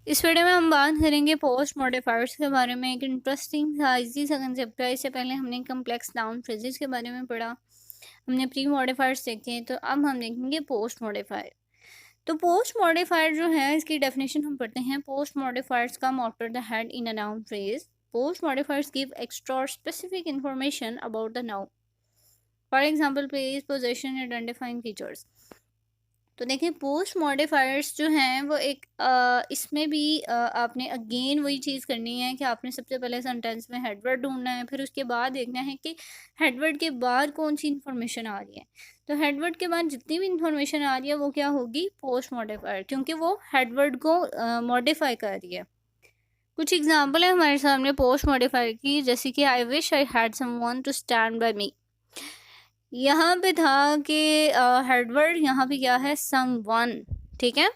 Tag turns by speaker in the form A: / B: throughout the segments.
A: इस वीडियो में हम बात करेंगे पोस्ट मॉडिफायर्स के बारे में। एक इंटरेस्टिंग सा इजी सा कंसेप्ट है। इससे पहले हमने कम्प्लेक्स नाउन फ्रेजेस के बारे में पढ़ा, हमने प्री मॉडिफायर्स देखे, तो अब हम देखेंगे पोस्ट मॉडिफायर। तो पोस्ट मॉडिफायर जो है, इसकी डेफिनेशन हम पढ़ते हैं। Post modifiers come after the head in a noun phrase. Post modifiers give extra और specific information about the noun, for example place, possession, identifying features. तो देखिए, पोस्ट मॉडिफायर्स जो हैं वो एक इसमें भी आपने अगेन वही चीज़ करनी है कि आपने सबसे पहले सेंटेंस में हेडवर्ड ढूंढना है, फिर उसके बाद देखना है कि हेडवर्ड के बाद कौन सी इंफॉर्मेशन आ रही है। तो हेडवर्ड के बाद जितनी भी इंफॉर्मेशन आ रही है वो क्या होगी, पोस्ट मॉडिफायर, क्योंकि वो हेडवर्ड को मॉडिफाई कर रही है। कुछ एग्जाम्पल है हमारे सामने पोस्ट मॉडिफायर की, जैसे कि I wish I had someone to stand by me. यहाँ पे था कि हेडवर्ड यहाँ पे क्या है, समवन, ठीक है।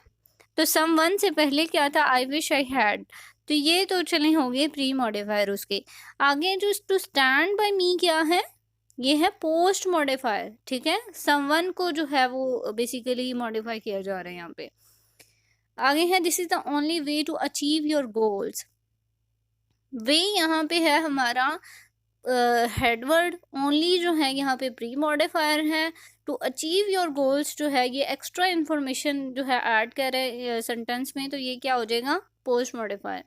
A: तो समवन से पहले क्या था, आई विश आई हैड। तो ये तो चले हो गए प्री मॉडिफायर। उसके आगे जो टू स्टैंड बाय मी क्या है, ये है पोस्ट मॉडिफायर, ठीक है। समवन को जो है वो बेसिकली मॉडिफाई किया जा रहा है यहाँ पे। आगे है this is the only way to achieve your goals. Way यहाँ पे है हमारा हेडवर्ड, ओनली जो है यहाँ पे प्री मॉडिफायर है। टू अचीव योर गोल्स जो है ये एक्स्ट्रा इन्फॉर्मेशन जो है ऐड कर रहे हैं सेंटेंस में, तो ये क्या हो जाएगा, पोस्ट मॉडिफायर।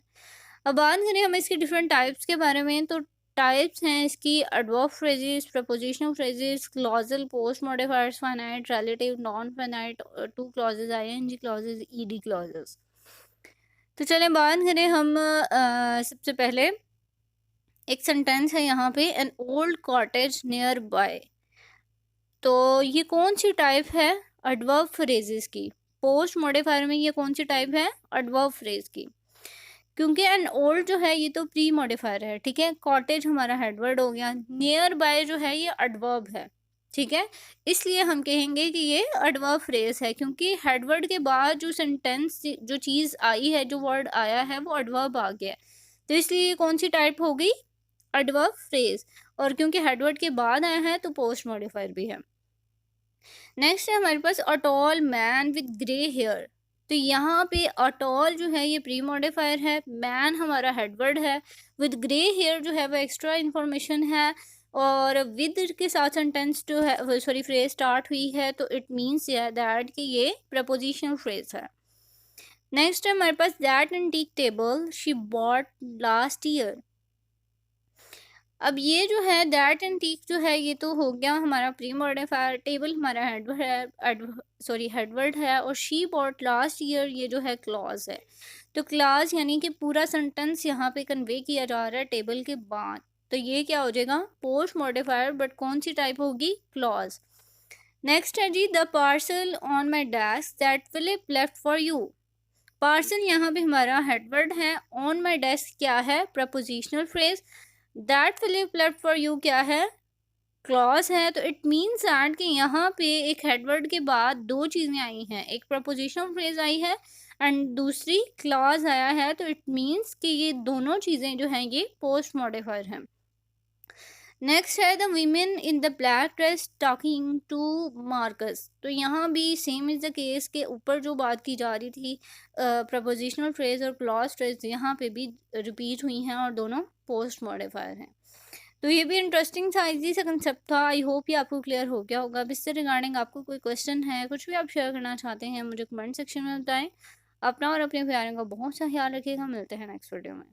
A: अब बात करें हम इसकी डिफरेंट टाइप्स के बारे में, तो टाइप्स हैं इसकी adverb phrases, prepositional phrases, clausal post modifiers, finite, relative, non finite, to clauses, ING clauses, ED clauses. तो चलें बात करें हम सबसे पहले एक सेंटेंस है यहाँ पे, an old cottage near by. तो ये कौन सी टाइप है, एडवर्ब फ्रेजेस की। पोस्ट मॉडिफायर में ये कौन सी टाइप है, एडवर्ब फ्रेज की, क्योंकि एन ओल्ड जो है ये तो प्री मॉडिफायर है, ठीक है। कॉटेज हमारा हेडवर्ड हो गया, नियर बाय जो है ये एडवर्ब है, ठीक है। इसलिए हम कहेंगे कि ये एडवर्ब फ्रेज है, क्योंकि हेडवर्ड के बाद जो सेंटेंस जो चीज़ आई है, जो वर्ड आया है, वो एडवर्ब आ गया है। तो इसलिए ये कौन सी टाइप हो गई, एडवर्ब फ्रेज। और क्योंकि हेडवर्ड के बाद आया है तो पोस्ट मॉडिफायर भी है। नेक्स्ट है हमारे पास a tall man with grey hair. तो यहाँ पे अ टॉल जो है ये प्री मॉडिफायर है, मैन हमारा हेडवर्ड है, विद ग्रे हेयर जो है वो एक्स्ट्रा इंफॉर्मेशन है, और विद के साथ सेंटेंस जो है, सॉरी, फ्रेज स्टार्ट हुई है, तो इट मीन्स दैट कि ये प्रपोजिशनल फ्रेज है। नेक्स्ट है हमारे पास that antique table she bought last year. अब ये जो है दैट एंटीक जो है ये तो हो गया हमारा प्री मॉडिफायर। टेबल हमारा हेडवर्ड है, हेडवर्ड है, और शी बॉट लास्ट ईयर ये जो है क्लॉज है। तो क्लॉज यानी कि पूरा सेंटेंस यहाँ पे कन्वे किया जा रहा है टेबल के बाद, तो ये क्या हो जाएगा, पोस्ट मॉडिफायर, बट कौन सी टाइप होगी, क्लॉज। नेक्स्ट है जी, the parcel on my desk that Philip left for you. Parcel यहाँ पे हमारा हेडवर्ड है, ऑन माई डेस्क क्या है, prepositional phrase, that Philip left for you क्या है, क्लॉज है। तो इट मीन्स दैट कि यहाँ पे एक हेडवर्ड के बाद दो चीज़ें आई हैं, एक प्रपोजिशनल फ्रेज आई है एंड दूसरी क्लॉज आया है। तो इट मीन्स कि ये दोनों चीज़ें जो हैं ये पोस्ट मॉडिफायर हैं। नेक्स्ट है the women in the black dress talking to Marcus. तो यहाँ भी सेम इज़ द केस के ऊपर जो बात की जा रही थी, प्रपोजिशनल फ्रेज और क्लॉज फ्रेज यहाँ पे भी रिपीट हुई हैं और दोनों पोस्ट मॉडिफायर हैं। तो ये भी इंटरेस्टिंग था, इजी सा कंसेप्ट था। आई होप ये आपको क्लियर हो गया होगा। अब इससे रिगार्डिंग आपको कोई क्वेश्चन है, कुछ भी आप शेयर करना चाहते हैं, मुझे कमेंट सेक्शन में बताएं। अपना और अपने प्यारों का बहुत सा ख्याल रखिएगा। मिलते हैं नेक्स्ट वीडियो में।